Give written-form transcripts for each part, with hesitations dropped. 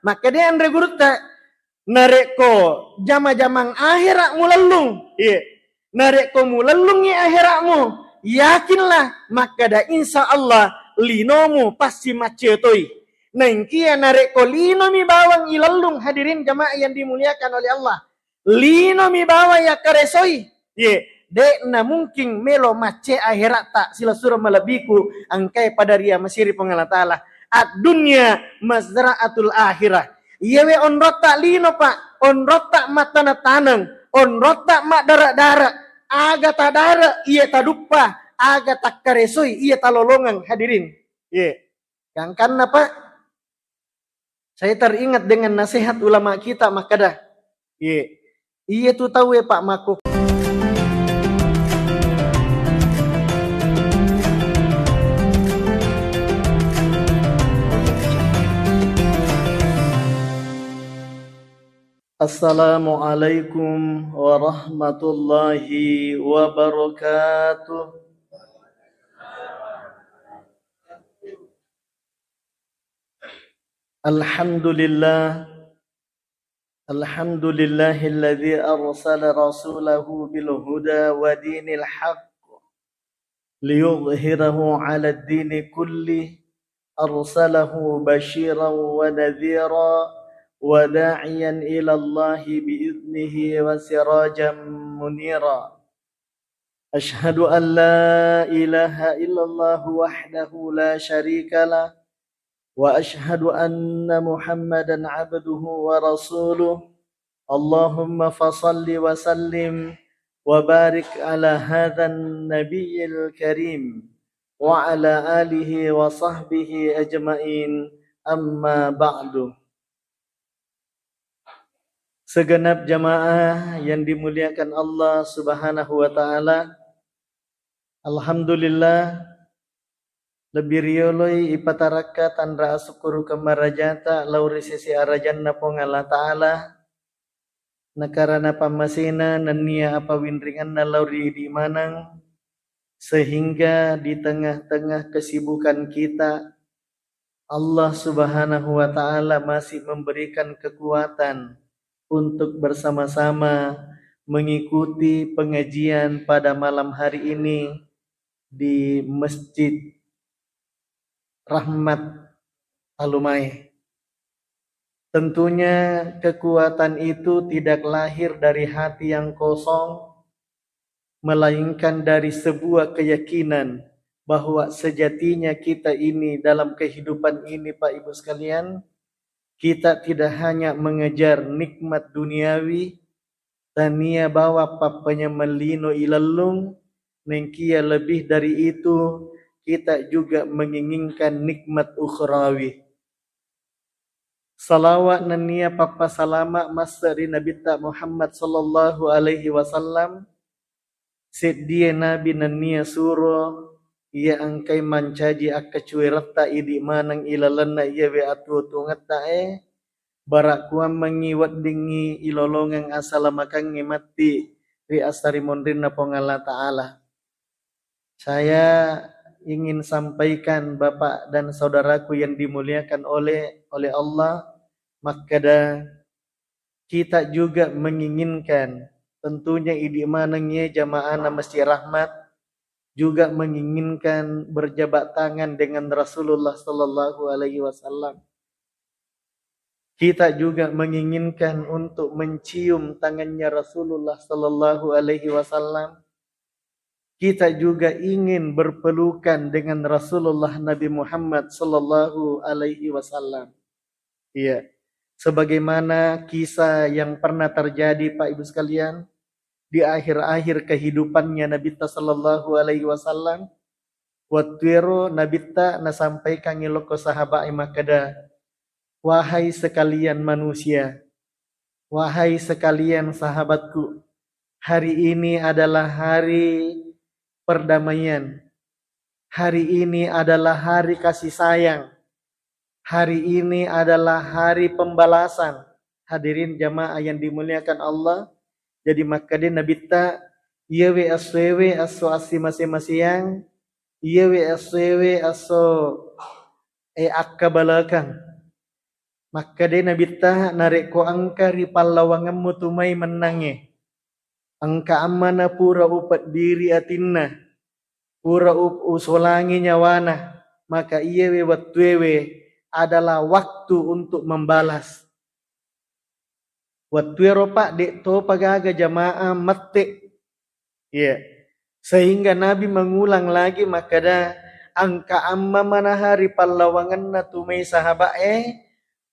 Maka dia andre guru tak nareko jama-jamang akhirat mulallung. Iya. Nareko mulallungi akhiratmu. Yakinlah maka da insya Allah linomu pasti macetoi. Nengkia nareko lino mi bawang ilallung hadirin jamaah yang dimuliakan oleh Allah. Lino mi bawa ya karesoi. Iya. Dek na mungkin melo mace akhirat tak sila surah malabiku angkai pada ria masiri pengalat Allah. Ad dunya mazra'atul akhirah. Yewe on rotak lino pak, on rotak matana tanang, on rotak mak darak-darak, aga ta darak, iya ta dupa, aga tak karesoi, iya ta lolongan hadirin. Iya. Yang karena pak, saya teringat dengan nasihat ulama kita makadah. Iya. Iya tu tahu ya pak mako. Assalamualaikum warahmatullahi wabarakatuh. Alhamdulillah. Alhamdulillahilladzi arsala rasulahu bil huda wa dinil haqq liyudhhirahu 'ala ad-dini kulli arsalahu basyiran wa nadhira وداعيا إلى الله بإذنه وسراجا منيرا أشهد أن لا إله إلا الله وحده لا شريك له وأشهد أن محمدا عبده ورسوله اللهم فصل وسلم وبارك على هذا النبي الكريم وعلى آله وصحبه أجمعين أما بعد. Segenap jamaah yang dimuliakan Allah Subhanahu wa taala. Alhamdulillah lebih rioloi ipataraka tanra asukuru kamarajata lauri sisi arajanna pongala taala nakarana pamasina nania apa winringanna lauri di manang sehingga di tengah-tengah kesibukan kita Allah Subhanahu wa taala masih memberikan kekuatan untuk bersama-sama mengikuti pengajian pada malam hari ini di Masjid Rahmat Alumai. Tentunya kekuatan itu tidak lahir dari hati yang kosong, melainkan dari sebuah keyakinan bahwa sejatinya kita ini dalam kehidupan ini Pak Ibu sekalian, kita tidak hanya mengejar nikmat duniawi, tania bawa papanya melino ilalung, nengkia lebih dari itu, kita juga menginginkan nikmat ukhrawi. Salawat nania papa salama masari Nabi Muhammad sallallahu alaihi wasallam, sedia Nabi nania suro, ia angkai mancaji akka cuirata idi manang ilalana ia we atu tungata barak kuam mengiwat dingi ilolongang asala makang mati ri astari mondrina pongala taala. Saya ingin sampaikan Bapak dan saudaraku yang dimuliakan oleh Allah, maka kita juga menginginkan tentunya idi manangnya jamaah Masjid Rahmat juga menginginkan berjabat tangan dengan Rasulullah sallallahu alaihi wasallam. Kita juga menginginkan untuk mencium tangannya Rasulullah sallallahu alaihi wasallam. Kita juga ingin berpelukan dengan Rasulullah Nabi Muhammad sallallahu alaihi wasallam. Iya. Sebagaimana kisah yang pernah terjadi Pak Ibu sekalian, di akhir-akhir kehidupannya Nabi sallallahu alaihi wasallam, watwiro Nabi nasampaikan ngiloko sahabat makada, wahai sekalian manusia, wahai sekalian sahabatku, hari ini adalah hari perdamaian, hari ini adalah hari kasih sayang, hari ini adalah hari pembalasan. Hadirin jamaah yang dimuliakan Allah. Jadi makanya Nabi yewe aswewe aso asima-siang, yewe aswewe aso akka balakang. Maka de nabi ta narik ko angka ri pallawanganmu tumai menange. Angka amana pura upat diri atinna. Pura usolangi nyawana. Maka iyewe watwewe adalah waktu untuk membalas. Watwero pak dek to pagaga jamaah mate. Ya. Sehingga Nabi mengulang lagi maka dah angka amma mana hari pallawangan na tumai sahabat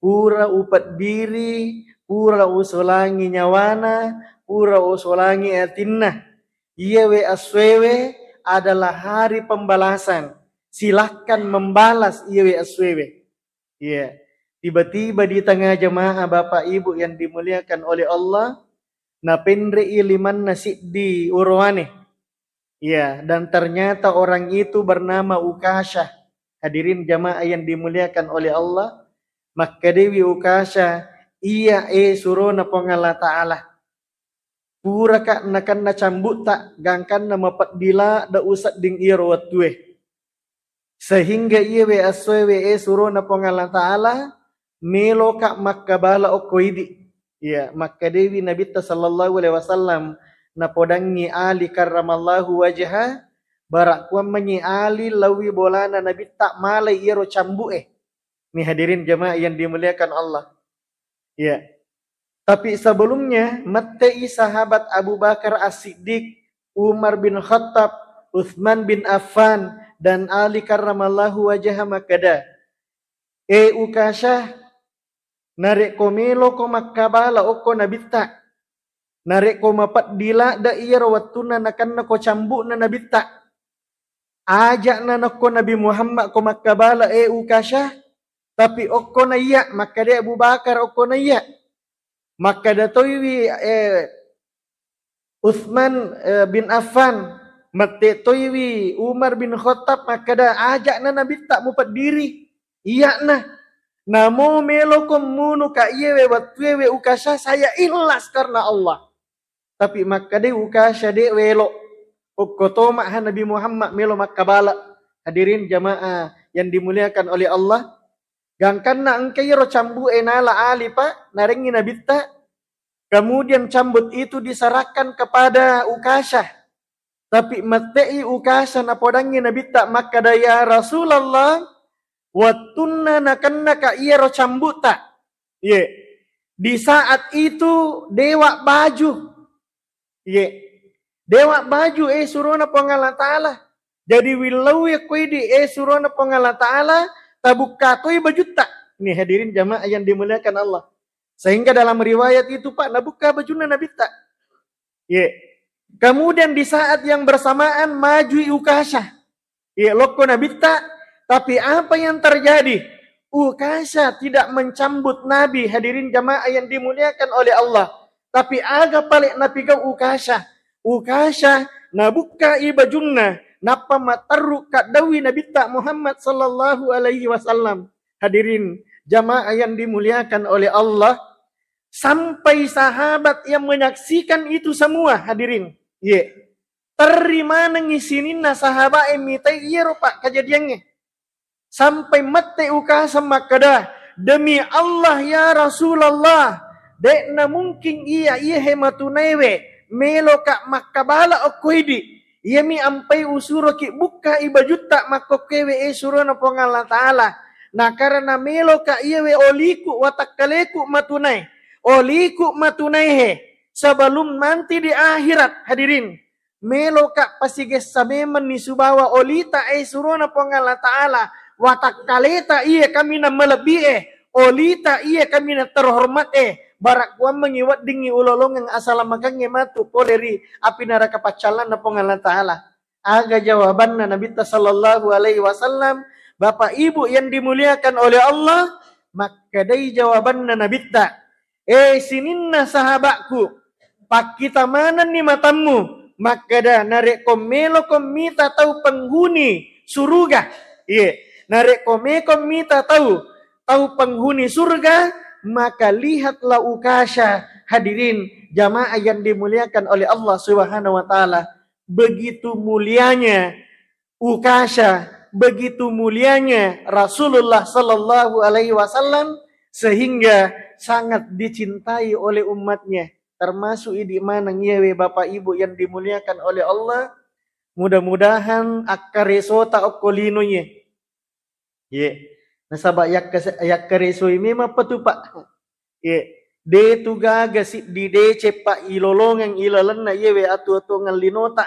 pura upat diri, pura usolangi nyawana, pura usolangi atinna. Iyewe aswewe adalah hari pembalasan. Silahkan membalas iyewe aswewe. Ya. Tiba-tiba di tengah jemaah Bapak Ibu yang dimuliakan oleh Allah, na pendre iliman nasi di urwane. Ya, dan ternyata orang itu bernama Ukasha. Hadirin jemaah yang dimuliakan oleh Allah, maka Dewi Ukasha iya surona pengala ta'ala. Pura kak nakan na cambut tak gangkan na mapat dila da usat ding iro watue. Sehingga iya we aswe surona pengala ta'ala melo kak makkabala okoidi. Ya, maka Dewi Nabi sallallahu alaihi wasallam na podangi ali karramallahu wajha barak kuam menyi ali lawi bolana Nabi tak malai iro cambu Ini hadirin jemaah yang dimuliakan Allah. Ya. Tapi sebelumnya matei sahabat Abu Bakar As-Siddiq, Umar bin Khattab, Uthman bin Affan dan Ali karramallahu wajha makada. Ukasha narik komelo ko makkabala oko nabitta. Narik ko mapat dila da iya rawatuna nakan na ko cambu na nabitta. Ajak na nako Nabi Muhammad ko makkabala Ukasha. Tapi oko na iya maka dia Abu Bakar oko na iya. Maka datoiwi Uthman bin Affan mate toiwi Umar bin Khattab maka da ajak na nabitta mupat diri. Iya na. Namo melo komunu ka iyewe watwewe Ukasha saya ikhlas karena Allah. Tapi maka de Ukasha de welo ukotoma Nabi Muhammad melo makkabala. Hadirin jamaah yang dimuliakan oleh Allah. Gangkan na angkairo cambu enala ali pak narengi nabitta. Kemudian cambut itu diserahkan kepada Ukasha. Tapi matei Ukasha na podangi nabitta maka daya Rasulullah wattunna nakanna ka iero cambuta. Ye. Di saat itu dewa baju. Ye. Dewa baju surona pengala ta'ala. Jadi wilau ya kuidi surona pengala ta'ala tabuka toi baju tak. Ini hadirin jamaah yang dimuliakan Allah. Sehingga dalam riwayat itu Pak nabuka bajunya Nabi tak. Ye. Kemudian di saat yang bersamaan maju Ukasha. Ye loko Nabi tak. Tapi apa yang terjadi? Ukasha tidak mencambut Nabi. Hadirin jamaah yang dimuliakan oleh Allah. Tapi agak balik Nabi kau Ukasha. Ukasha nabuka ibajunna. Napa mataru kadawi Nabi tak Muhammad sallallahu alaihi wasallam. Hadirin jamaah yang dimuliakan oleh Allah. Sampai sahabat yang menyaksikan itu semua hadirin. Ye. Terima nangisinin na sahabat emitai iya pak kejadiannya. Sampai mati Ukasha makada. Demi Allah ya Rasulullah. Dek na mungkin iya hematunewe. Melo kak makkabala okuidi. Yemi ampai usuro ki buka ibajuta makokewe surona pongala ta'ala. Nah karena melo ka iyewe oliku watakaleku matunai. Oliku matunai he. Sebelum nanti di akhirat hadirin. Melo ka pasiges sabeman ni subawa olita surona pongala ta'ala. Watakaleta iya kami na melebihi. Olita iya kami na terhormat Barak kuam mengiwat dingi ulolong yang asal magang matu poleri api neraka pacalan na pengala ta'ala. Aga jawaban na Nabi sallallahu alaihi wasallam. Bapak Ibu yang dimuliakan oleh Allah. Maka dari jawaban na Nabi ta. Sininna sahabatku. Pak kita mana nih matamu. Maka dah narik komelo komita tahu penghuni surga. Iya. Narik komita tahu penghuni surga. Maka lihatlah Ukasha hadirin jamaah yang dimuliakan oleh Allah Subhanahu wa taala. Begitu mulianya Ukasha, begitu mulianya Rasulullah sallallahu alaihi wasallam sehingga sangat dicintai oleh umatnya, termasuk di mana nyewe Bapak Ibu yang dimuliakan oleh Allah. Mudah-mudahan akkareso ta okkolinonya. Ye. Nasaba yakkareso ini apa tu Pak? Ye. De tuga gasit di de cepak ilolongang ilalan na yewe atu-atu ngalinota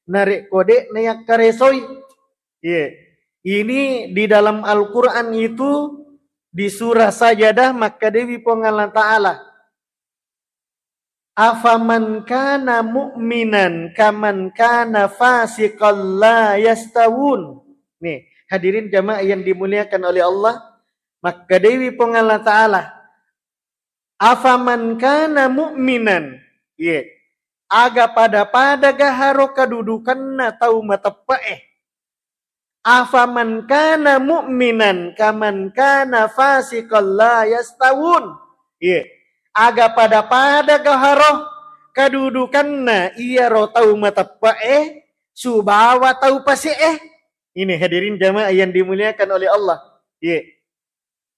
narik kode na yakkaresoi. Ye. Ini di dalam Al-Quran itu di surah Sajadah maka Dewi Pengalah Ta'ala. Afaman kana mu'minan kaman kana fasiqan la yastawun. Nih, hadirin jamaah yang dimuliakan oleh Allah, maka Dewi Pengalah Ta'ala. Afaman kana mu'minan. Ye. Aga pada gaharo kedudukan na tau matepae. Afaman kana mu'minan kaman kana fasiqan la yastawun. Iya. Aga pada gaharo kedudukanna iya ro tau matapa subawa tau pasi Ini hadirin jamaah yang dimuliakan oleh Allah. Iya.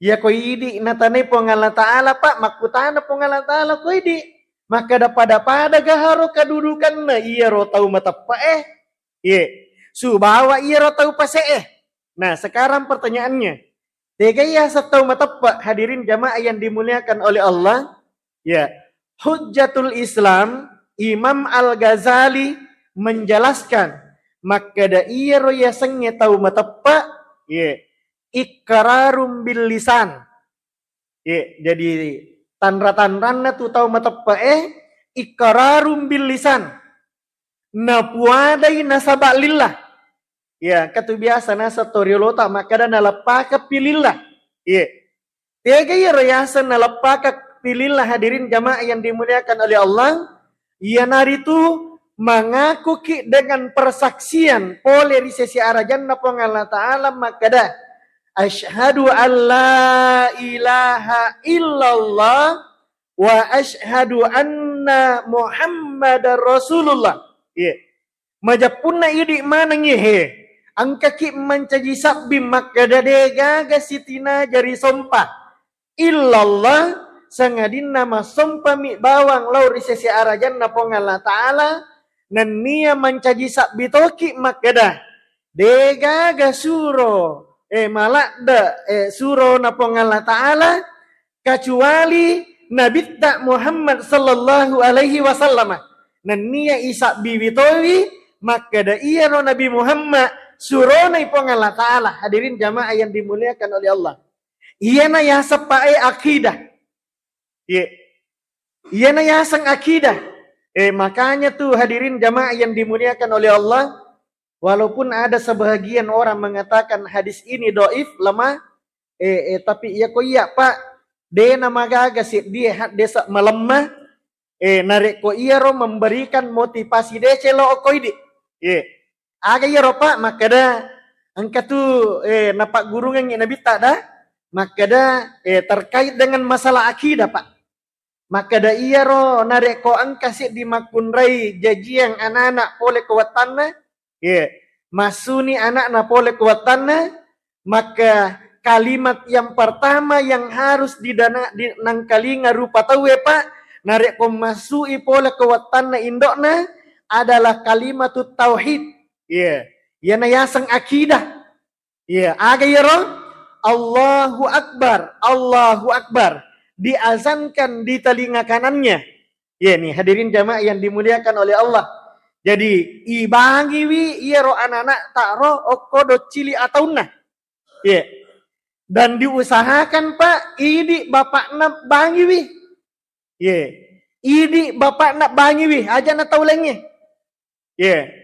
Ya koi idi natane Pengalah Ta'ala Pak makutana Pengalah Ta'ala koi idi. Maka pada gaharo kedudukanna iya ro tau matapa Iya. Subawa iya tahu pase Nah, sekarang pertanyaannya. Tega ya setau matapa hadirin jamaah yang dimuliakan oleh Allah. Ya. Hujjatul Islam Imam Al-Ghazali menjelaskan maka da iya ya sengnya tahu matapa ya iqrarum bil lisan. Ya, jadi tanra-tanranna tu tahu matapa iqrarum bil lisan. Napuadai nasaba lillah. Ya, katu biasa nasa toriolota maka dan nalapaka pilillah. Iya. Tiga ya rayasa nalapaka pilillah hadirin jamaah yang dimuliakan oleh Allah. Ia nari itu mengaku ki dengan persaksian polarisasi arah jannah Pengalah Ta'ala maka dah. Asyhadu an la ilaha illallah wa asyhadu anna Muhammadar Rasulullah. Iya. Majapunna idi mana ngehe. Angka ki mencaji sabbi maka dadega gasitina jari sompa. Illallah sangadin nama sompa mi bawang lau risesi arajan na Pengalah Ta'ala. Nan nia mencaji sabbi toki maka dah. Dega gasuro. Malak suro na Pengalah Ta'ala. Kecuali Nabi tak Muhammad sallallahu alaihi wasallam. Nan nia isak biwitowi maka dah iya no Nabi Muhammad suronai Pengalah Ta'ala. Hadirin jamaah yang dimuliakan oleh Allah. Iya na yasa pae akidah. Iya na yasang akidah. Makanya tuh hadirin jamaah yang dimuliakan oleh Allah. Walaupun ada sebahagian orang mengatakan hadis ini doif, lemah. Tapi iya ko iya Pak. Dia nama gagasit dia desa melemah. Narik ko iya ro memberikan motivasi dia celo ko ini. Aga ya ropa maka dah angka tu napak gurungan yang Nabi tak dah maka dah terkait dengan masalah akidah Pak maka dah iya ro narek ko angka sih di makunrai jajiang anak-anak pole kuatanna masuni anak na pole kuatanna maka kalimat yang pertama yang harus dinangkalinga rupa tahu Pak narek ko masui pole kuatanna indokna adalah kalimat tauhid. Iya, ya nayasang akidah. Iya, aga ya roh. Allahu Akbar, Allahu Akbar. Diazankan di telinga kanannya. Iya nih hadirin jamaah yang dimuliakan oleh Allah. Jadi ibangi wi iya roh anak-anak tak roh okodo cili atauna. Iya. Dan diusahakan Pak, idi bapak nak bangi wi. Iya. Idi bapak nak bangi wi, aja na taulengnya. Iya.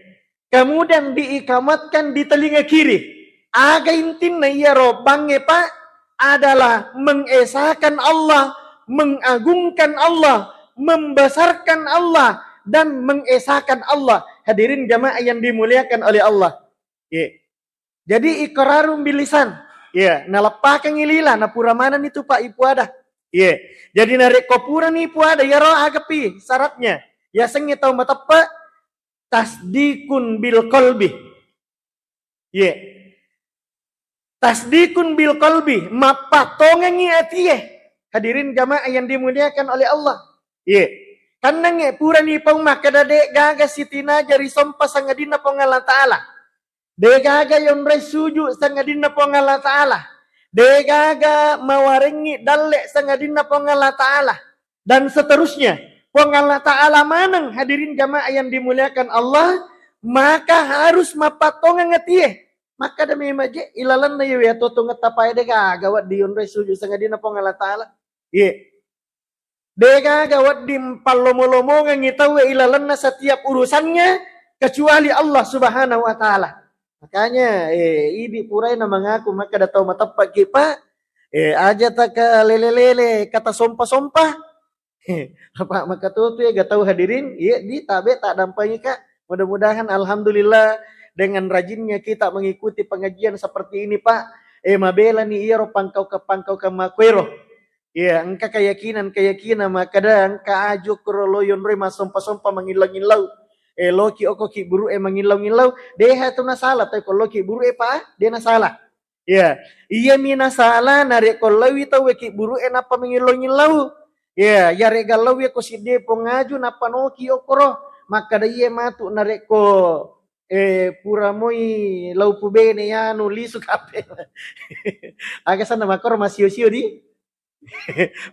Kemudian diikamatkan di telinga kiri. Aga intinna iya robange Pak adalah mengesahkan Allah, mengagungkan Allah, membesarkan Allah dan mengesahkan Allah. Hadirin jamaah yang dimuliakan oleh Allah. Jadi iqrarum bil lisan. Nalapakan ilila na puramanan itu Pak ipu ada. Jadi narik kopuran ipu ada ya roh agapi syaratnya. Ya sengnya tahu matapa tasdikun bil qalbi. Tasdikun bil qalbi mapatongan ngi atie. Hadirin jamaah yang dimuliakan oleh Allah. Ye. Karena nge pura ni pau makada de gaga sitina jari sompa sangadina pong Allah Ta'ala. De gaga yon resuju sangadina pong Allah Ta'ala. De gaga mawarengi dalle sangadina pong Allah Ta'ala. Dan seterusnya. Pong Allah Ta'ala manang hadirin jamaah yang dimuliakan Allah. Maka harus mapatongan ngetiye. Maka demi maje ilalan na yewe toto ngetapai de gaga wat di yon resuju sangadina pong Allah Ta'ala. Ye. Dega gawat di palomo-lomo ngitawe ilalan na setiap urusannya kecuali Allah Subhanahu wa taala. Makanya ini purai na mengaku maka datau matapak kipa aja tak ke lele-lele kata sompa-sompa. Apa maka tuh ya tahu hadirin di tabe tak dampai Kak. Mudah-mudahan alhamdulillah dengan rajinnya kita mengikuti pengajian seperti ini Pak. Mabela ni iro pangkau ke makwero. Ya, engka keyakinan makada engka ajo kroloyon re masompa-sompa mangilau-ngilau. Loki oko ki buru mangilau-ngilau, deha tu nasalah tapi kalau ki buru pa, dia nasalah. Ya, iya mina salah nare kolawi tau ki buru napa mangilau-ngilau. Ya, ya regalau ya ko side pongaju napa noki okoro, maka da iya matu nare ko pura moi lau pubene ya nulisu kape. Aga sana makor masio-sio di.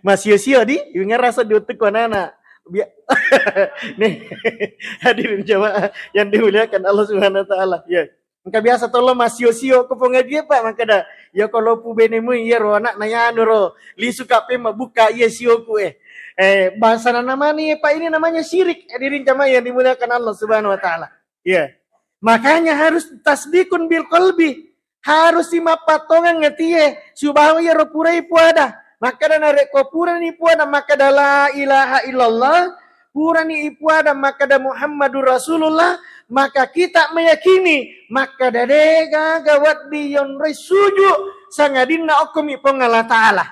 Masio-sio di, yung rasa diutuk nana. Nih, hadirin jamaah yang dimuliakan Allah Subhanahu wa taala. Ya. Engka biasa tolo masio-sio ko pengaji Pak, maka dah. Ya kalau pu benemu ya ro anak nayanu ro. Li suka pe mabuka iya sio ku bahasa nama nih Pak ini namanya syirik. Hadirin jamaah yang dimuliakan Allah Subhanahu wa taala. Ya. Makanya harus tasdikun bil qalbi. Harus simapatongan ngetiye subahu ya ro purai puada. Maka dan arek ko pura ni puada maka da la ilaha illallah, pura ni ipuada maka da Muhammadur Rasulullah, maka kita meyakini maka da dega gawat diyon resuju sangadina okumi pong Allah Ta'ala.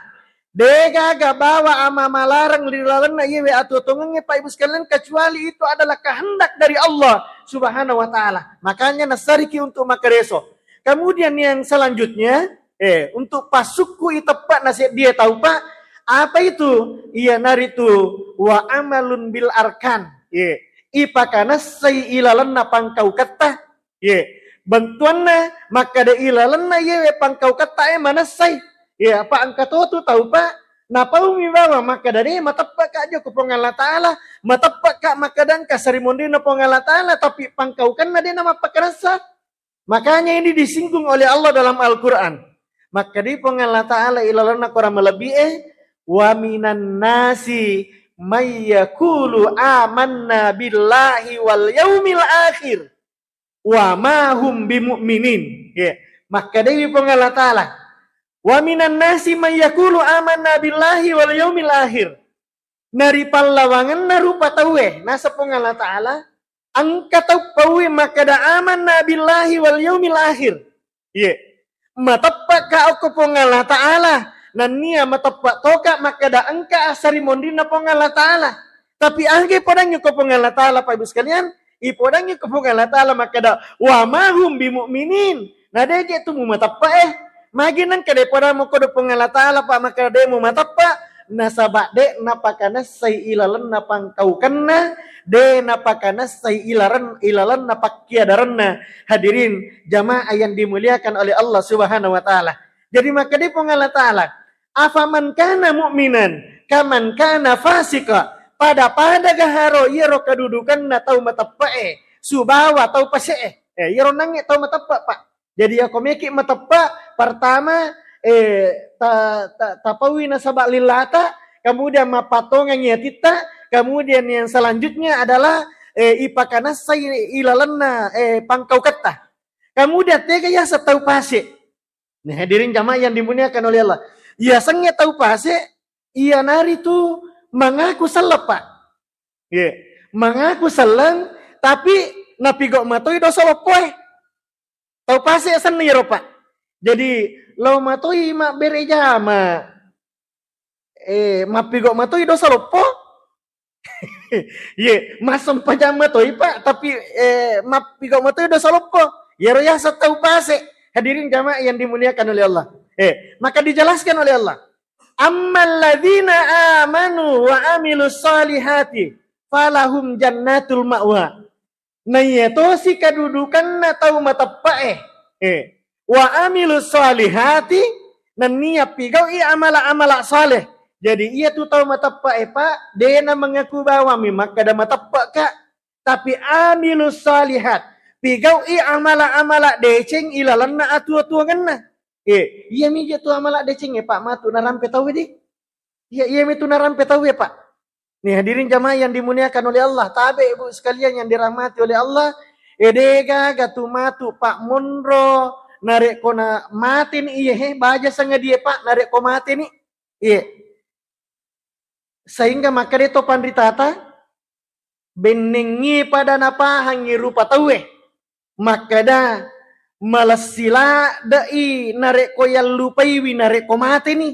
Dega gabawa ama malarang lilalan na yewe atau tongengnya Pak Ibu sekalian kecuali itu adalah kehendak dari Allah Subhanahu wa taala. Makanya nasariki untuk makareso. Kemudian yang selanjutnya untuk pasukku itu tepat nasihat dia tahu Pak apa itu iya naritu wa amalun bil arkan ipakana say ilalan na pangkau kata bantuanna maka da ilalan na yewe pangkau kata mana say apa angka tu tahu Pak napa umi bawa maka dari matapak aja ku Allah Ta'ala matapak kak maka dan kasarimundi na Allah Ta'ala tapi pangkau kan na dia nama pakarasa makanya ini disinggung oleh Allah dalam Al-Quran. Maka di Allah Ta'ala ilalana korang melebihi wa minan nasi mayyakulu amanna billahi wal yaumil akhir wa ma hum bimu'minin. Maka di Allah Ta'ala wa minan nasi mayyakulu amanna billahi wal yaumil akhir. Nari pallawangan narupa tawe nasa Allah Ta'ala angka tau pawe maka da amanna billahi wal yaumil akhir. Matapak ka ako pong Allah Ta'ala. Nania matapak toka maka da angka asari mondina pong Allah Ta'ala. Tapi angke podang yung pong Allah Ta'ala Pak Ibu sekalian. Ipodang yung pong Allah Ta'ala maka da wa mahum bimu'minin. Nadeje tu mu matapak Maginan kada podang mo kodo pong Allah Ta'ala Pak maka da mu matapak. Nasabak de napakana say ilalan napangkaukanna de napakana say ilalan napakiadaranna. Hadirin jamaah yang dimuliakan oleh Allah Subhanahu wa taala. Jadi maka di Allah Ta'ala afaman kana mu'minan kaman kana fasika pada gaharo yero kedudukan na tau matapae subawa tau pasee yero nange tau matapak Pak. Jadi aku meki matapak pertama tapawi nasabak lilata, kemudian mapatongan yatita, kemudian yang selanjutnya adalah ipakana say ilalanna pangkau kata. Kemudian tega ya setau pase. Nah, hadirin jamaah yang dimuliakan oleh Allah. Ya sengnya tahu pase, ia nari tu mengaku salah Pak. Mengaku salah, tapi napigok matoi dosa lopoe. Tahu pase asan nih Pak. Jadi lo matoi mak bereja ma mapigok matoi dosa lopo. Masam pajama toi Pak, tapi mapigok matoi dosa lopo. Ya roya tahu pase. Hadirin jamaah yang dimuliakan oleh Allah. Maka dijelaskan oleh Allah. Ammal ladzina amanu wa amilus solihati falahum jannatul ma'wa. Nah itu si kedudukan na tahu matapae. Wa amilus solihati nan niya pigau i amala-amala saleh. Jadi ia tu tahu matapae pak, dia na mengaku bahwa maka ada matapak kak. Tapi amilus solihat pigau i amala-amala deceng ilalan na atu-atu ganna. Iya mi tu amala deceng pak matu narampe tahu di. Iya mi tu narampe tahu pak. Nih hadirin jamaah yang dimuliakan oleh Allah, tabe ibu sekalian yang dirahmati oleh Allah, edega gatu matu pak monro narek kona mati ni iya baja sanga dia pak narek ko mati ni. Iya. Sehingga maka dia topan ritata benengi pada napa hangi rupa tawe. Maka dah malas sila dai narek ko yang lupai wi narek ko mati ni.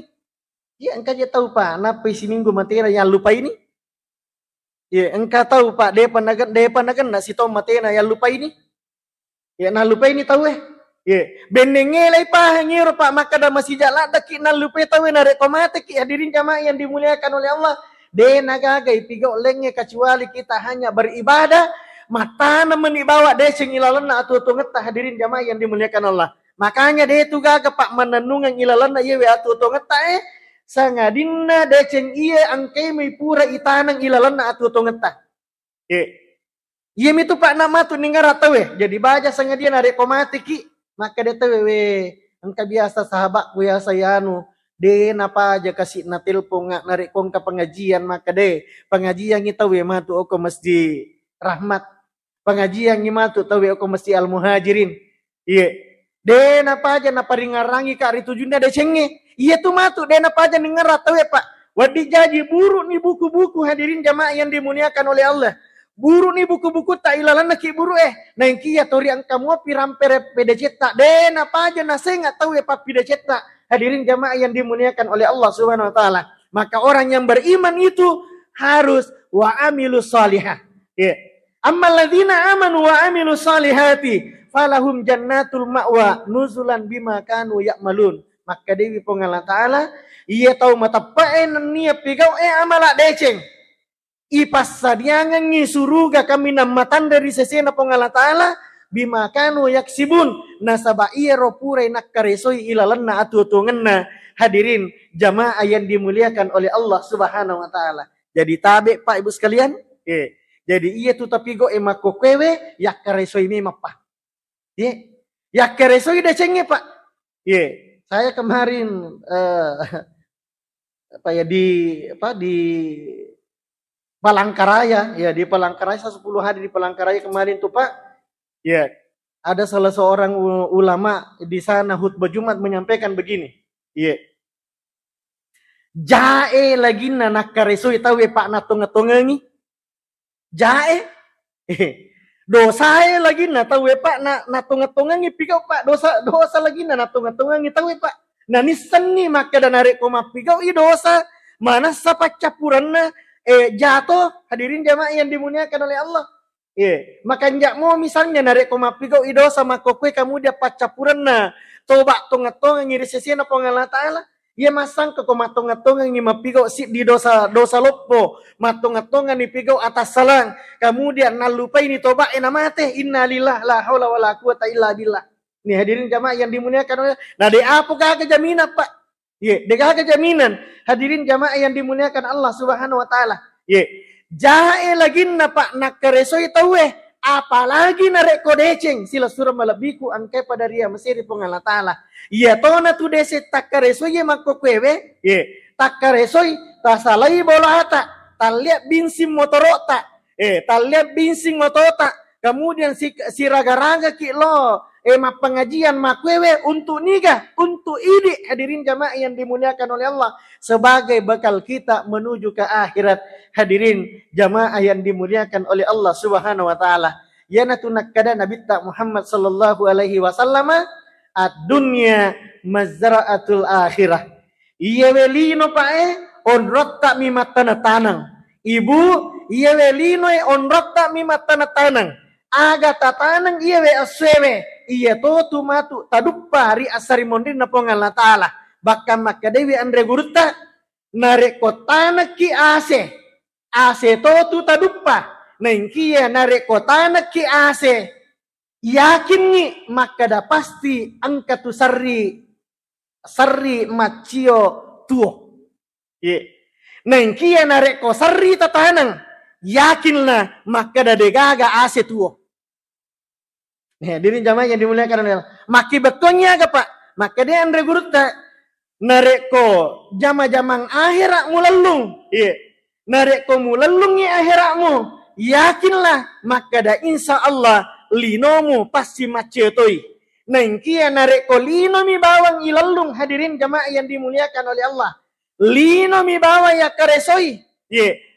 Ya engkau je tahu pak, napa isi minggu mati yang lupai ni? Ya engkau tahu pak, dia panagan nak si tom mati yang lupai ni? Ya na lupai ni tahu Ya benenge lai pak hangir pak maka dah masih jalan daki na lupai tahu narek ko mati ki hadirin jamaah yang dimuliakan oleh Allah. Dia nagagai pigau lenge kecuali kita hanya beribadah, mata naman ibawa dia sengilalan na atu ngeta hadirin jamaah yang dimuliakan Allah. Makanya dia tu gaga pak menenungan ilalan na yewe atu ngeta sangadinna deceng iya angkai may pura itanang ilalan na atu ngeta. Iya mitu pak nama tu ninggara tawe. Jadi baja sangadia narek komati ki, maka dia tawe angka biasa sahabat ku ya sayanu. De napa aja kasih na telepon ngak narik kong ke pengajian maka de pengajian kita we matu oko masjid rahmat pengajian ngimatu tahu oko masjid al muhajirin iya de napa aja napa ringarangi ka ari tujunda de cenge iya tu matu de napa aja ningar tahu pak wadi jaji buru nih buku-buku hadirin jamaah yang dimuliakan oleh Allah buru nih buku-buku tak ilalan nak buru nah yang kia tori angkamu pirampere pede cetak de napa aja nase nggak tahu pak pede cetak. Hadirin jamaah yang dimuliakan oleh Allah Subhanahu wa taala. Maka orang yang beriman itu harus wa amilus salihah. Ya. Ammal ladzina amanu wa amilus salihati falahum jannatul ma'wa nuzulan bima kanu ya'malun. Maka Dewi Pengala taala ia tahu matapaen nia pigau amala deceng. Ipas sadiangan ngi suruga kami namatan dari sesena Pengala taala bima kanu yaksibun nasaba iya ropurai nakkaresoi ilalanna atu-atunganna hadirin jamaah yang dimuliakan oleh Allah Subhanahu wa taala. Jadi tabe Pak Ibu sekalian, jadi iya tu tapi go emako kwewe yakkaresoi mapa. Yakkaresoi decenge Pak. Saya kemarin di Palangkaraya, ya di Palangkaraya 10 hari di Palangkaraya kemarin tuh Pak. Ya, ada salah seorang ulama di sana khutbah Jumat menyampaikan begini. Ya. Jae lagi nakkaresoi tahu Pak natung-tungangi. Jae. Dosa lagi tahu Pak natung-tungangi pigau Pak dosa lagi natung-tungangi tahu Pak. Nah nisan ni maka dan narik koma pigau i dosa mana sapa capuranna jatuh hadirin jamaah yang dimuliakan oleh Allah. Maka njak mau misalnya narik komapigau ido sama kokwe kamu dia pacapuran na toba tonga-tonga ngiri sesiana Pengala taala ia masang ke komatonga-tonga ngi mapigau si di dosa lopo matonga-tonga ni pigau atas salang kemudian nalupai ni toba mate innalillah la haula wala quwata illa billah. Nih hadirin jamaah yang dimuliakan oleh nah de apa kagak jaminan Pak de kagak jaminan hadirin jamaah yang dimuliakan Allah Subhanahu wa taala jae lagi Pak nakkaresoi tahu apalagi narek kodeceng sila surah malabiku angkai pada ria mesiri Pengala taala iya tona tu dese takkaresoi mako kwewe takkaresoi tasalai bola hata taliat binsing motorota taliat binsing motota kemudian si raga-raga ki lo pengajian makwewe untuk niga untuk idi hadirin jamaah yang dimuliakan oleh Allah sebagai bekal kita menuju ke akhirat hadirin jamaah yang dimuliakan oleh Allah Subhanahu wa taala yana tunakkada Nabi Muhammad sallallahu alaihi wasallam ad-dunya mazra'atul akhirah iya welino pae on rotta mimatana tanang ibu iya welino on rotta mimatana tanang aga tatanang iya we aswewe iya to matu taduppa hari asari mondin na Pengala taala bakka maka dewi andre gurutta narek kotana ki ase. Ase to tu tadupa. Nengkia narek kotana ki ase. Yakin ni maka da pasti angka tu sarri macio tuo. Nengkia narek ko sarri tatanang. Yakinlah maka da degaga ase tuo. Hadirin jamaah yang dimuliakan oleh Allah. Maki betulnya apa Pak? Maka dia andre gurutta narek ko jama-jamang akhirat mulalung. Narek ko mulalung ya akhiratmu. Yakinlah maka da insya Allah linomu pasti macetoi. Nengkia narek ko lino mi bawang ilalung. Hadirin jamaah yang dimuliakan oleh Allah. Lino mi bawang ya karesoi.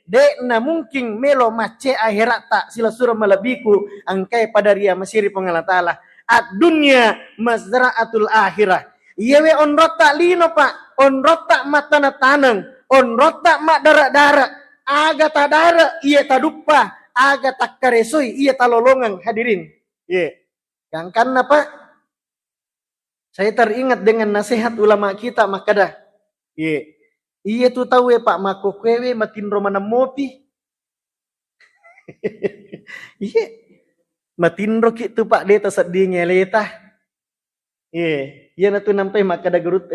Dek na mungkin melo mace akhirat tak sila surah malabiku angkai pada ria masiri pengalat Allah. Ad dunya mazra'atul akhirah. Yewe on rotak lino Pak. On rotak matana tanang. On rotak mak darak-darak. Aga tak darak iya tadupa. Aga tak karesoi iya talolongan hadirin. Yang karena Pak. Saya teringat dengan nasihat ulama kita maka dah. Iya tu tahu Pak mako kwewe matin romana mopi. Iya. Matin roki tu Pak deta sedihnya leta. Iya na tu nampai maka da gurut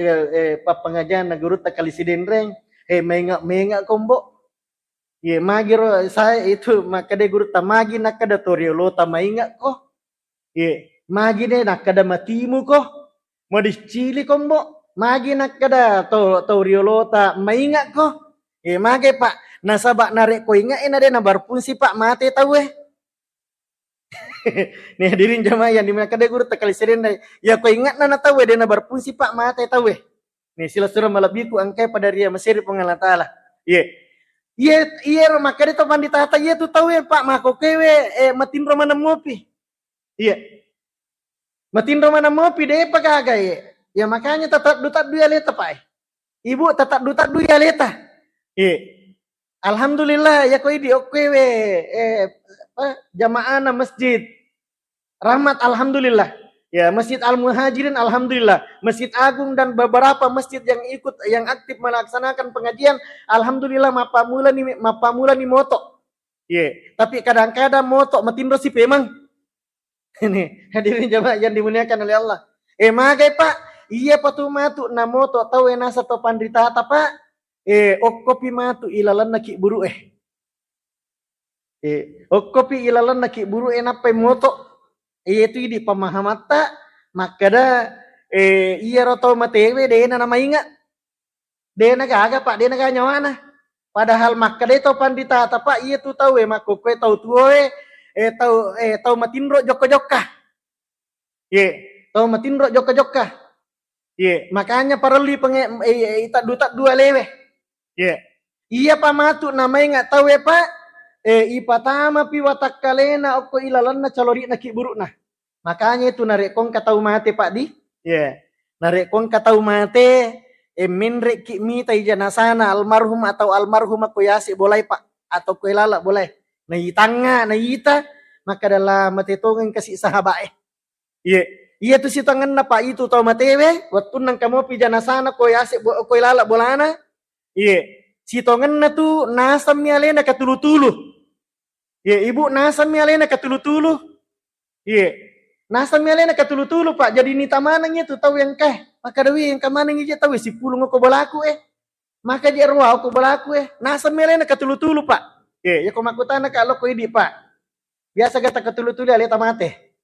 pa pengajian na gurut kali sidenreng. Menga kombo. Magiro saya itu maka de gurut magi nakada toriolo mainga ko. Magi de nakada matimu ko. Mo dicili kombo. Magi nakada toriolota maingat ko. Magi Pak nasabak narek ko ingat ina de na barpunsi Pak mate tahu Nih hadirin jamaah yang dimuliakan de guru tekali sering ya ko ingat na tahu de na barpunsi Pak mate tahu Nih sila surah malabiku angkai pada ria mesir pengalat Allah. Iya maka de to pandita tata iya tu tahu Pak mako kewe matin romana mopi. Matin romana mopi de pagaga ya makanya tetap dutat dua leta Pak. Ibu tetap dutat dua leta. Alhamdulillah ya koi di okwe jamaah masjid. Rahmat alhamdulillah. Ya Masjid Al-Muhajirin alhamdulillah. Masjid Agung dan beberapa masjid yang ikut yang aktif melaksanakan pengajian alhamdulillah mapa mula ni moto. Tapi kadang-kadang moto matindo si pemang. Ini hadirin jamaah yang dimuliakan oleh Allah. Magai Pak iya patu matu na moto tau nasa to pandrita Pak. Okkopi matu ilalan naki buru okkopi ilalan naki buru napai moto. Itu di pemahaman tak maka da iya roto matewe de na nama ingat. De na gaga Pak de na ganyawana. Padahal maka de to pandrita Pak iya tu tahu mako kue tau tuoe tau matinro joko-joka. Tau matinro joko-joka. Makanya parali dutat dua lewe. Iya pamatu namanya nggak tahu Pak. Ipatama pi watakkalena okko ilalanna calori na kiburukna. Makanya itu narekong katau mate Pak di. Narekong katau mate minrek kimi tai janasana almarhum atau almarhum aku yasi boleh Pak atau kue lala boleh. Na itanga na ita maka dalam mate tongan kasih sahabat Iya tu si tangan na Pak itu tau matewe waktu nang kamu pijana sana koi asik koi lala bolana. Si tongan na tu nasam mialena katulu-tulu. Ibu nasam mialena katulu-tulu. Nasam mialena katulu-tulu Pak. Jadi ni tamanang itu tahu yang maka dewi yang kamanang itu tahu si pulung ko bolaku Maka dia ruah ko bolaku Nasam mialena katulu-tulu Pak. Ya ko makutana kalau ko idi Pak. Biasa kata katulu-tulu ale tamate.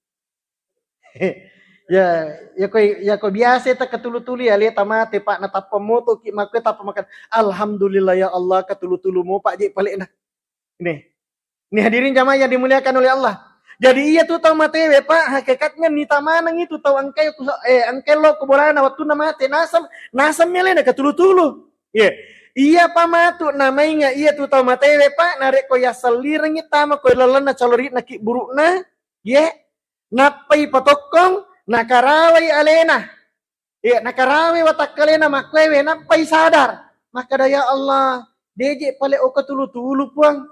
Ya ko biasa ta katulu-tulu ya lihat mate Pak na tapa moto ki makwe tapa makan alhamdulillah ya Allah katulu-tulu mo Pak je balik nah. Ini hadirin jamaah yang dimuliakan oleh Allah. Jadi iya tu tau mate Pak hakikatnya ni tamanang itu tau angkai lo kebolana waktu na mate nasam melena katulu-tulu. Iya pamatu namanya iya tu tau mate Pak narek ko ya salirang itama ko lalana calori na ki burukna napai patokong nakarawai alena. Nakarawai watakkalena makwewe napai sadar. Maka daya Allah, deje pale o katulu-tulu puang.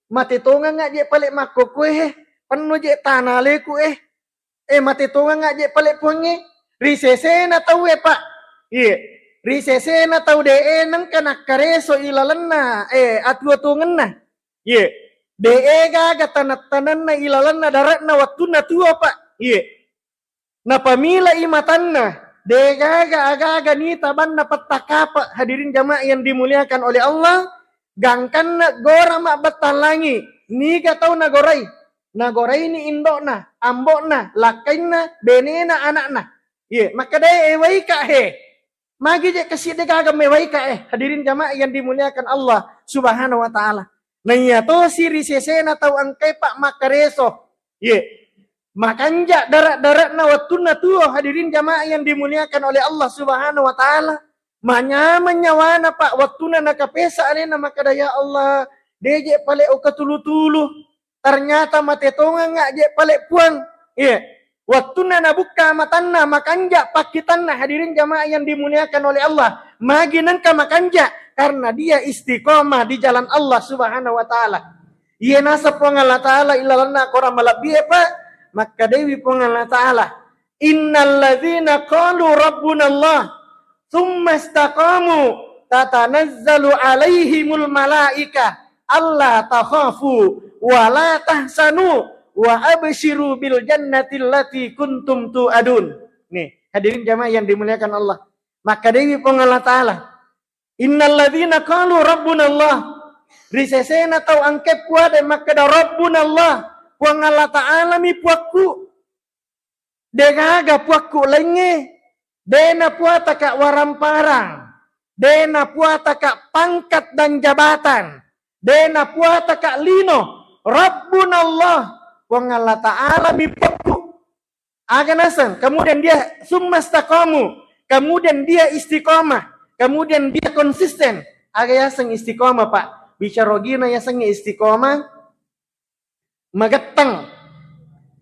Mate tonga nga je pale mako kue panu je tanale ku mate tonga nga je pale puang risese na tahu Pak. risesena tau nang kana kareso ilalanna atu-atungenna. Gaga tanat-tananna ilalanna daratna wattuna tua Pak. Na pamila imatanna gaga aga-aga ni tabanna pettakapa. Hadirin jamaah yang dimuliakan oleh Allah, gangkanna gora mak batalangi ni gatau nagorai. Nagorai ni indokna, ambokna, lakainna, benena, anakna. Maka deh ewai ka he. Magi je kasih deka agam mewai ka hadirin jamaah yang dimuliakan Allah Subhanahu wa taala. Nah iya to siri sesena tau angkai Pak makareso. Makanja darat-darat na watuna tuo hadirin jamaah yang dimuliakan oleh Allah Subhanahu wa taala. Menyawana Pak watuna nakapesa alena maka ya Allah. Deje pale o katulu-tulu. Ternyata matetonga ngak je pale puang. Waktuna nabuka matanna makanja pakitanna hadirin jamaah yang dimuliakan oleh Allah. Maginan ka makanja karena dia istiqomah di jalan Allah Subhanahu wa taala. Iya nasa Allah taala ilalana qora malabi Pak. Maka dewi Allah taala. Innal ladzina qalu rabbuna Allah tsumma istaqamu tatanazzalu alaihimul malaika alla takhafu wa la tahsanu wa abshiru bil jannati allati kuntum tu'adun. Nih, hadirin jamaah yang dimuliakan Allah. Maka dewi Allah taala. Innal ladzina qalu rabbuna Allah. Risesena tau angkep kuade maka da rabbuna Allah. Puang Allah taala mi puakku. Degaga puakku lenge. Dena puata kak waramparang. Dena puata kak pangkat dan jabatan. Dena puata kak lino. Rabbuna Allah. Wang Allah Ta'ala mipaku. Aganasan. Kemudian dia summastaqamu. Kemudian dia istiqomah. Kemudian dia konsisten. Agayasang istiqomah Pak. Bicarogina yasang istiqomah. Magetang.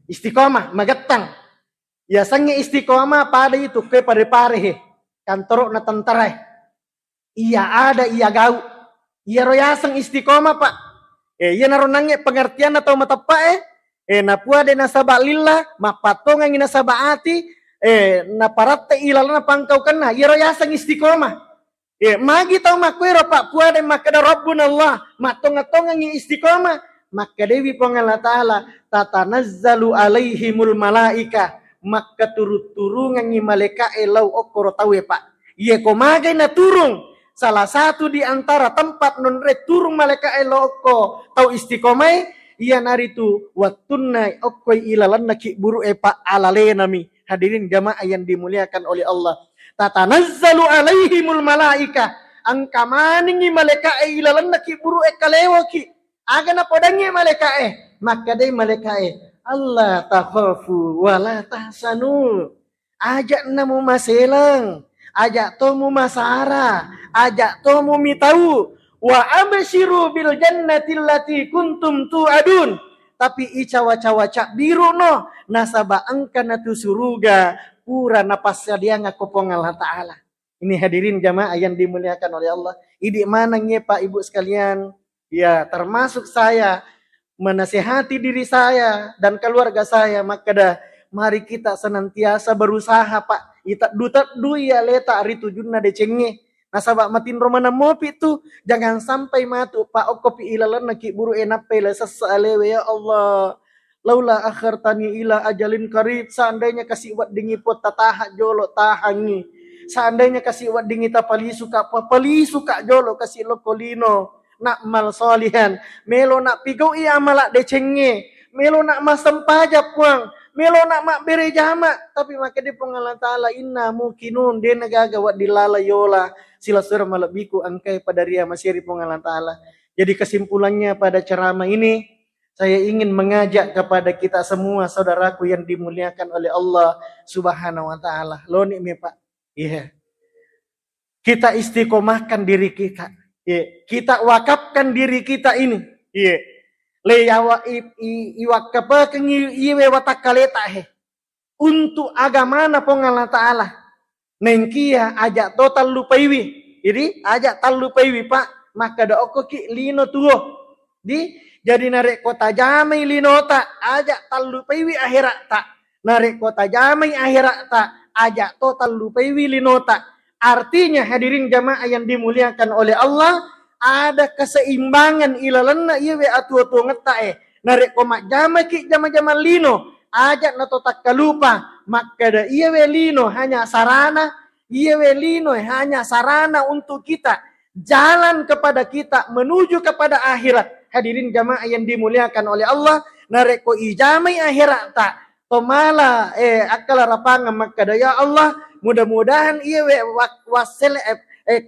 Istiqomah. Magetang. Yasang istiqomah pada itu. Ke pare-pare. Kantorok na tentara. Iya ada, iya gau. Iya royasang istiqomah Pak. Iya naronangnya pengertian atau matapa na puade na sabalilla mapatongan ina sabaati na paratte ilalana pangkau kana yero yasang istiqomah magi tau makwero Pak puade makada rabbuna Allah matonga-tonga ngi istiqomah maka dewi Allah taala tatanazzalu alaihimul malaika maka turut-turungan ngi malaikat lau okoro tawe Pak ko magai na turung salah satu di antara tempat non turung malaikat lau okko tau istiqomah iya naritu wattunna okkoi ilalanna ki buru Pak alalenami hadirin jamaah yang dimuliakan oleh Allah tatanazzalu alaihimul malaika angka maningi malaika ilalanna ki buru kalewo ki agana podangi malaika maka dei malaika Allah takhafu wala tahsanu ajak namu maselang ajak tomu masara ajak tomu mitau wa abshiru bil jannati allati kuntum tu'adun tapi icawa-cawa biru no nasaba angkana tu suruga pura napasnya dia ngakopong Allah taala. Ini hadirin jamaah yang dimuliakan oleh Allah. Idi mana nge Pak Ibu sekalian? Ya, termasuk saya menasihati diri saya dan keluarga saya maka dah mari kita senantiasa berusaha Pak. Ita dutat duya leta ari tujunna decenge. Nasabak matin romana mopi tu jangan sampai matu Pak okopi ilalan naki buru enape la sesalewe ya Allah laula akhartani ila ajalin qarib seandainya kasih wat dingi pot tataha jolo tahangi seandainya kasih wat dingi tapali suka jolo kasih lokolino nak mal solihan melo nak pigau i amala decenge melo nak masam pajak puang melo nak mak bere jama tapi maka di pengalan taala inna mukinun de nagaga wat dilala yola sila surah malabiku angkai pada ria masyari pengalan taala. Jadi kesimpulannya pada ceramah ini saya ingin mengajak kepada kita semua saudaraku yang dimuliakan oleh Allah Subhanahu wa taala. Lo nih Pak. Iya. Kita istiqomahkan diri kita. Iya. Kita wakafkan diri kita ini. Iya. Leyawa iwakapa iwe watakaleta untuk agama na pengalan taala. Nengkia ajak total lupaiwi. Jadi ajak tal lupaiwi Pak. Maka da oko ki lino tuo. Jadi narek kota jamai lino tak. Ajak tal lupaiwi akhirat tak. Narek kota jamai akhirat tak. Ajak total lupaiwi lino tak. Artinya hadirin jamaah yang dimuliakan oleh Allah, ada keseimbangan ilalanna iya we atu-atu ngeta narek komak jama lino ajak nato takkalupa maka da iya we lino hanya sarana, iya we lino hanya sarana untuk kita jalan kepada kita menuju kepada akhirat. Hadirin jamaah yang dimuliakan oleh Allah, narek ko ijamai akhirat tak tomala akal rapangan maka da ya Allah mudah-mudahan iya we wasel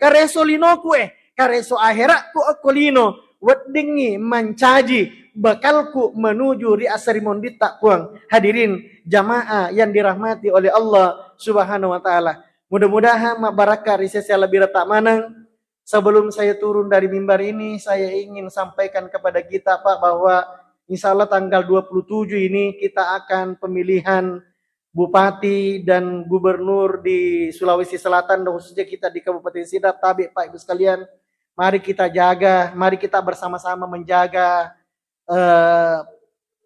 kareso linoku kareso akhiratku aku lino weddingi mencaji bakalku menuju ri asari mondita kuang. Hadirin jamaah yang dirahmati oleh Allah Subhanahu wa taala. Mudah-mudahan barakah risesi lebih retak manang. Sebelum saya turun dari mimbar ini, saya ingin sampaikan kepada kita Pak bahwa insya Allah tanggal 27 ini kita akan pemilihan bupati dan gubernur di Sulawesi Selatan, dan khususnya kita di Kabupaten Sidrap. Tapi Pak Ibu sekalian, mari kita jaga, mari kita bersama-sama menjaga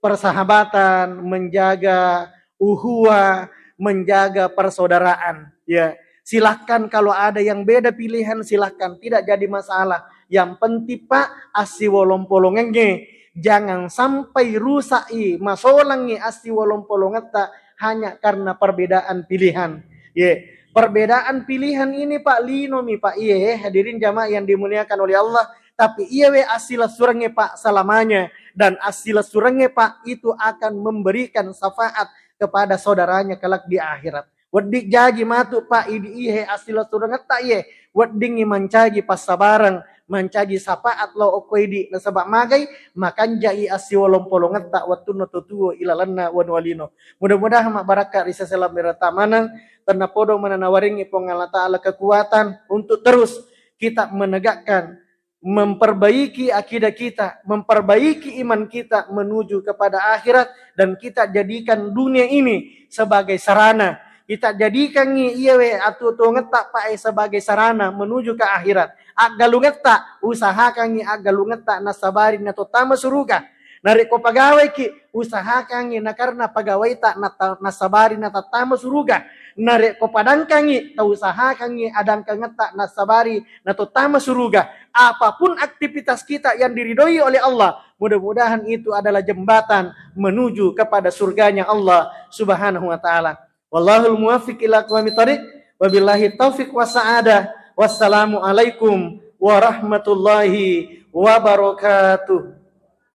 persahabatan, menjaga uhuwa, menjaga persaudaraan. Ya, silahkan kalau ada yang beda pilihan silahkan, tidak jadi masalah. Yang penting Pak asi wolompolongenge, jangan sampai rusai masolangi asi wolompolongeta hanya karena perbedaan pilihan. Ya, perbedaan pilihan ini Pak lino mi Pak iye hadirin jamaah yang dimuliakan oleh Allah. Tapi iya we asila surangnya Pak selamanya, dan asila surangnya Pak itu akan memberikan syafaat kepada saudaranya kelak di akhirat. Wadik jaji matu Pak idi ihe asila surangnya tak ye wadingi mencagi pas sabarang mencagi syafaat lo okoidi nasabak magai makan jai asi wolompolongan tak waktu notutuo ilalanna wanwalino. Mudah-mudahan mak barakat risa selam beratamanang karena podo menanawaringi pengalat ta'ala kekuatan untuk terus kita menegakkan, memperbaiki akidah kita, memperbaiki iman kita menuju kepada akhirat, dan kita jadikan dunia ini sebagai sarana. Kita jadikan iya we atu ngetak Pak sebagai sarana menuju ke akhirat. Agalu ngetak usahakan agalu ngetak nasabari na tama suruga. Narik ko pagawai ki usahakan na karena pagawai tak nasabari na tama suruga. Narik ko padangkan ta usahakan adangkan ngetak nasabari na tama suruga. Apapun aktivitas kita yang diridhoi oleh Allah, mudah-mudahan itu adalah jembatan menuju kepada surganya Allah Subhanahu wa taala. Wallahul muwaffiq ila aqwamit thoriq, wabillahi taufiq wasa'adah. Wassalamu alaikum warahmatullahi wabarakatuh.